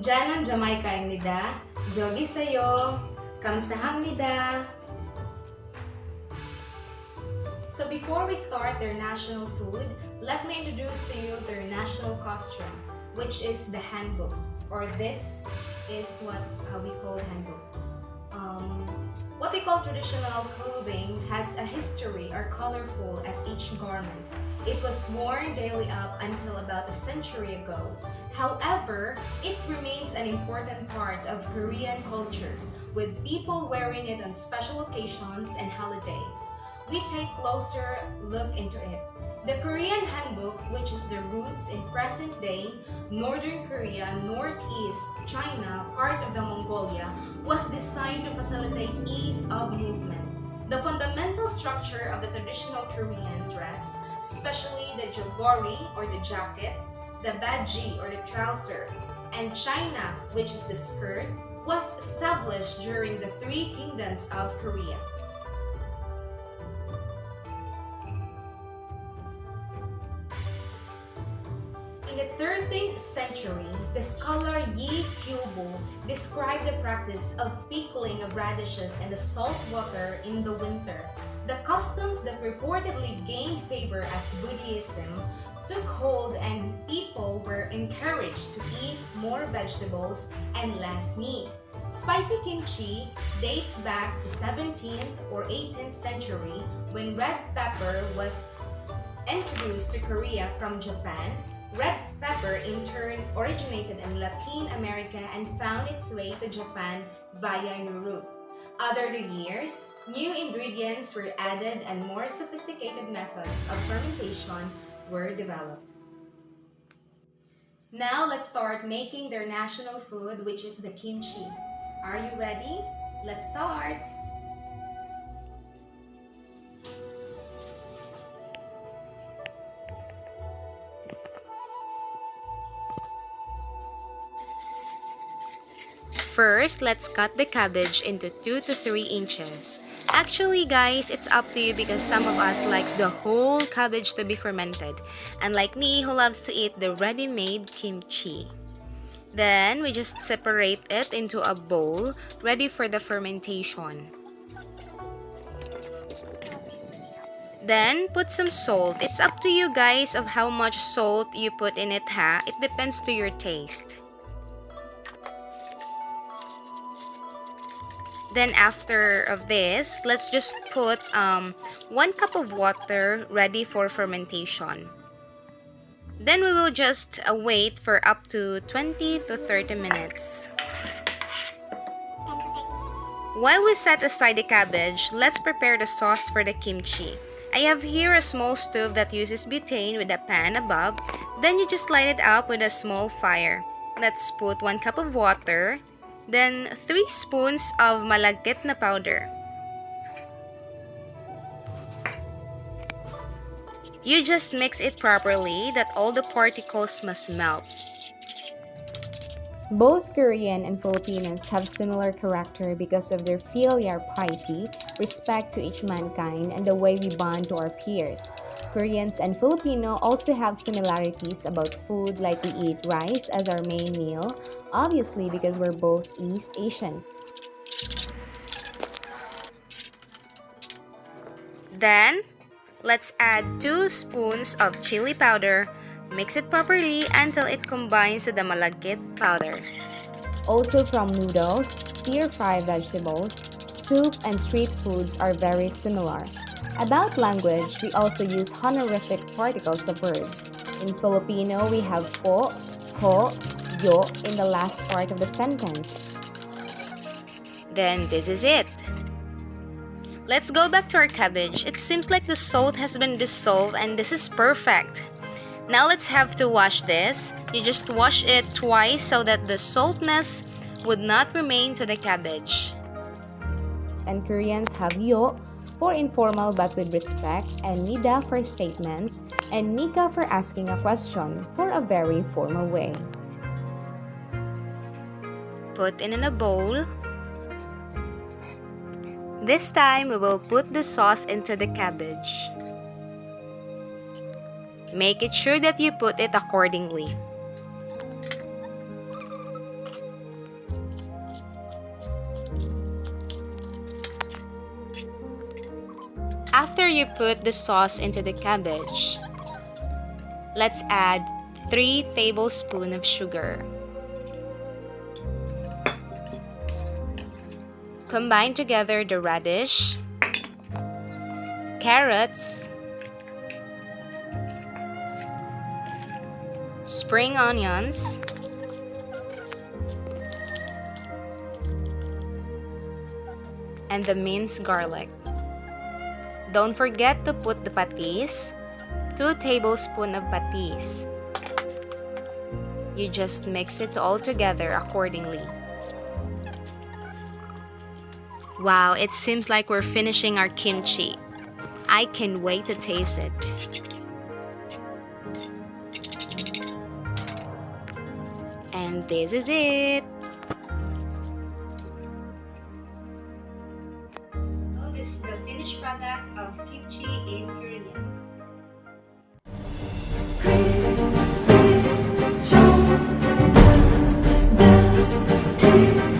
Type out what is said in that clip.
Janon Jamaica입니다. 저기 있어요. 감사합니다. So before we start their national food, let me introduce to you their national costume, which is the handbook, or this is what we call handbook. What we call traditional clothing has a history or colorful as each garment. It was worn daily up until about a century ago. However, it remains an important part of Korean culture, with people wearing it on special occasions and holidays. We take closer look into it. The Korean Handbook, which is the roots in present-day Northern Korea, Northeast China, part of the Mongolia, was designed to facilitate ease of movement. The fundamental structure of the traditional Korean dress, especially the jogori or the jacket, the baji or the trouser, and china, which is the skirt, was established during the Three Kingdoms of Korea. In the 13th century, the scholar Yi Kyobo described the practice of pickling of radishes in the salt water in the winter. The customs that reportedly gained favor as Buddhism took hold and people were encouraged to eat more vegetables and less meat. Spicy kimchi dates back to 17th or 18th century when red pepper was introduced to Korea from Japan. Red pepper in turn originated in Latin America and found its way to Japan via Europe. Over the years, new ingredients were added and more sophisticated methods of fermentation were developed. Now let's start making their national food, which is the kimchi. Are you ready? Let's start! First, let's cut the cabbage into 2 to 3 inches. Actually guys, it's up to you because some of us likes the whole cabbage to be fermented, unlike me who loves to eat the ready-made kimchi. Then, we just separate it into a bowl ready for the fermentation. Then, put some salt. It's up to you guys of how much salt you put in it ha. It depends to your taste. Then after of this, let's just put 1 cup of water ready for fermentation. Then we will just wait for up to 20 to 30 minutes. While we set aside the cabbage, let's prepare the sauce for the kimchi. I have here a small stove that uses butane with a pan above. Then you just light it up with a small fire. Let's put 1 cup of water. Then 3 spoons of malagkit na powder. You just mix it properly that all the particles must melt. Both Korean and Filipinos have similar character because of their filial piety, respect to each mankind, and the way we bond to our peers. Koreans and Filipino also have similarities about food, like we eat rice as our main meal, obviously because we're both East Asian. Then, let's add 2 spoons of chili powder. Mix it properly until it combines to the malagkit powder. Also from noodles, stir-fry vegetables, soup, and street foods are very similar. About language, we also use honorific particles of verbs. In Filipino, we have po, ko, yo in the last part of the sentence. Then this is it. Let's go back to our cabbage. It seems like the salt has been dissolved and this is perfect. Now let's have to wash this. You just wash it twice so that the saltness would not remain to the cabbage. And Koreans have yo for informal but with respect, and nida for statements, and nika for asking a question for a very formal way. Put in a bowl. This time, we will put the sauce into the cabbage. Make it sure that you put it accordingly. After you put the sauce into the cabbage, let's add 3 tablespoons of sugar. Combine together the radish, carrots, spring onions, and the minced garlic. Don't forget to put the patis, 2 tablespoons of patis. You just mix it all together accordingly. Wow, it seems like we're finishing our kimchi. I can't wait to taste it. And this is it. So this is the finished product of kimchi in Korean. Best tea.